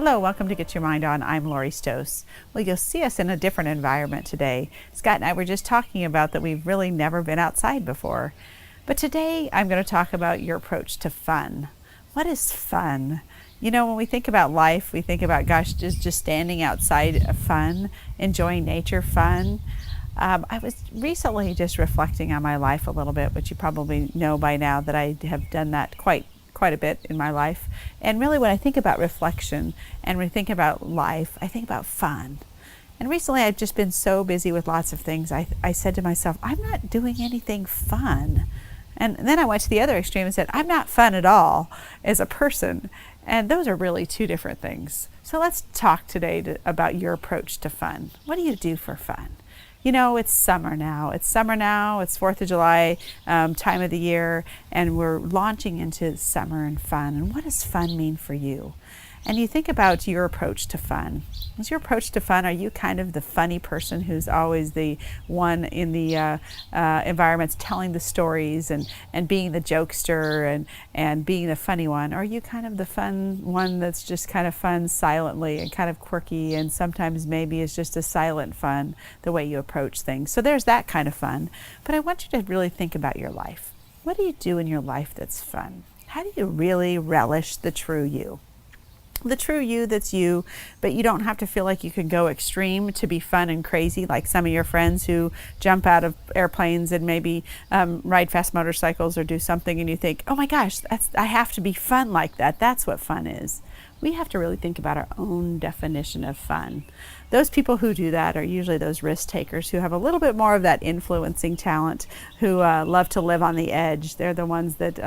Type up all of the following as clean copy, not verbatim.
Hello, welcome to Get Your Mind On. I'm Lori Stohs. Well, you'll see us in a different environment today. Scott and I were just talking about that we've really never been outside before. But today I'm going to talk about your approach to fun. What is fun? You know, when we think about life, we think about, gosh, just standing outside fun, enjoying nature fun. I was recently just reflecting on my life a little bit, which you probably know by now that I have done that quite a bit in my life. And really when I think about reflection and when I think about life, I think about fun. And recently I've just been so busy with lots of things. I said to myself, I'm not doing anything fun. And then I went to the other extreme and said, I'm not fun at all as a person. And those are really two different things. So let's talk today about your approach to fun. What do you do for fun? You know, it's summer now. It's 4th of July time of the year, and we're launching into summer and fun. And what does fun mean for you? And you think about your approach to fun. Is your approach to fun, are you kind of the funny person who's always the one in the environments telling the stories and being the jokester and being the funny one? Or are you kind of the fun one that's just kind of fun silently and kind of quirky, and sometimes maybe it's just a silent fun, the way you approach things? So there's that kind of fun. But I want you to really think about your life. What do you do in your life that's fun? How do you really relish the true you? The true you that's you, but you don't have to feel like you can go extreme to be fun and crazy like some of your friends who jump out of airplanes and maybe ride fast motorcycles or do something and you think, oh my gosh, I have to be fun like that. That's what fun is. We have to really think about our own definition of fun. Those people who do that are usually those risk takers who have a little bit more of that influencing talent, who love to live on the edge. They're the ones that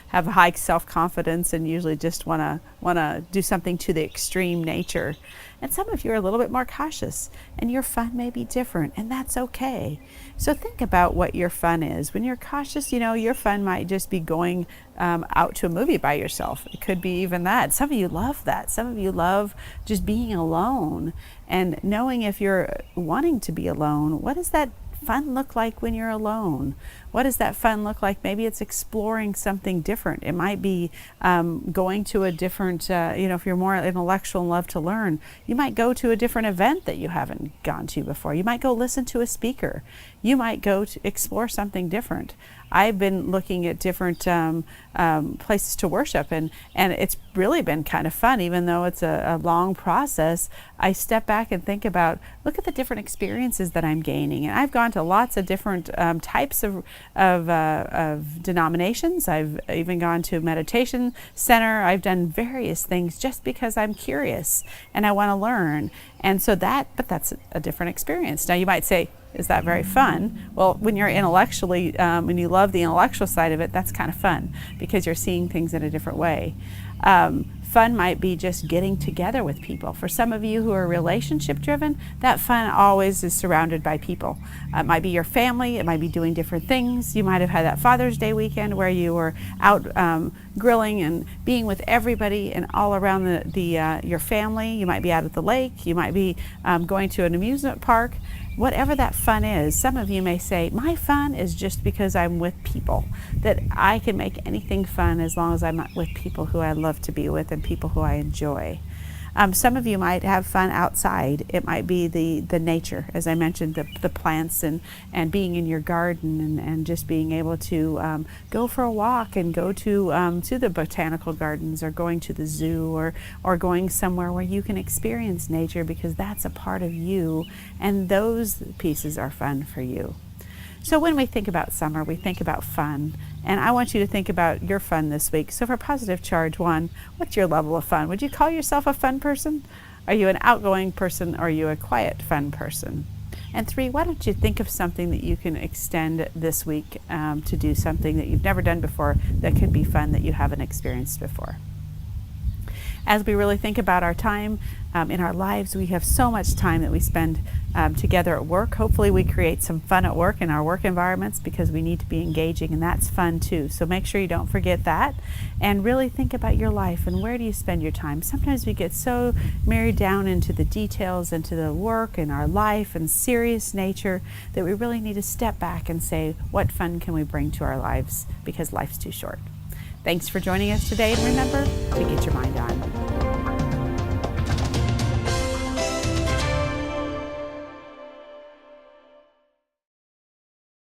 have high self-confidence and usually just want to do something to the extreme nature. And some of you are a little bit more cautious, and your fun may be different, and that's okay. So think about what your fun is. When you're cautious, you know, your fun might just be going out to a movie by yourself. It could be even that. Some of you love that. Some of you love just being alone and knowing if you're wanting to be alone, what does that fun look like when you're alone? What does that fun look like? Maybe it's exploring something different. It might be going to a different, if you're more intellectual and love to learn, you might go to a different event that you haven't gone to before. You might go listen to a speaker. You might go to explore something different. I've been looking at different places to worship, and it's really been kind of fun. Even though it's a long process, I step back and think about, look at the different experiences that I'm gaining. And I've gone to lots of different types of denominations. I've even gone to a meditation center. I've done various things just because I'm curious and I want to learn. And so but that's a different experience. Now you might say, is that very fun? Well, when you're intellectually, when you love the intellectual side of it, that's kind of fun because you're seeing things in a different way. Fun might be just getting together with people. For some of you who are relationship driven, that fun always is surrounded by people. It might be your family, it might be doing different things. You might have had that Father's Day weekend where you were out grilling and being with everybody and all around your family. You might be out at the lake, you might be going to an amusement park. Whatever that fun is, some of you may say, my fun is just because I'm with people, that I can make anything fun as long as I'm with people who I love to be with and people who I enjoy. Some of you might have fun outside. It might be the nature, as I mentioned, the plants and being in your garden and just being able to go for a walk and go to the botanical gardens or going to the zoo or going somewhere where you can experience nature because that's a part of you and those pieces are fun for you. So when we think about summer, we think about fun. And I want you to think about your fun this week. So for positive charge 1, what's your level of fun? Would you call yourself a fun person? Are you an outgoing person or are you a quiet fun person? And 3, why don't you think of something that you can extend this week to do something that you've never done before that could be fun that you haven't experienced before? As we really think about our time in our lives, we have so much time that we spend together at work. Hopefully we create some fun at work in our work environments because we need to be engaging, and that's fun too. So make sure you don't forget that and really think about your life and where do you spend your time. Sometimes we get so married down into the details, into the work and our life and serious nature that we really need to step back and say, what fun can we bring to our lives because life's too short. Thanks for joining us today, and remember to get your mind on.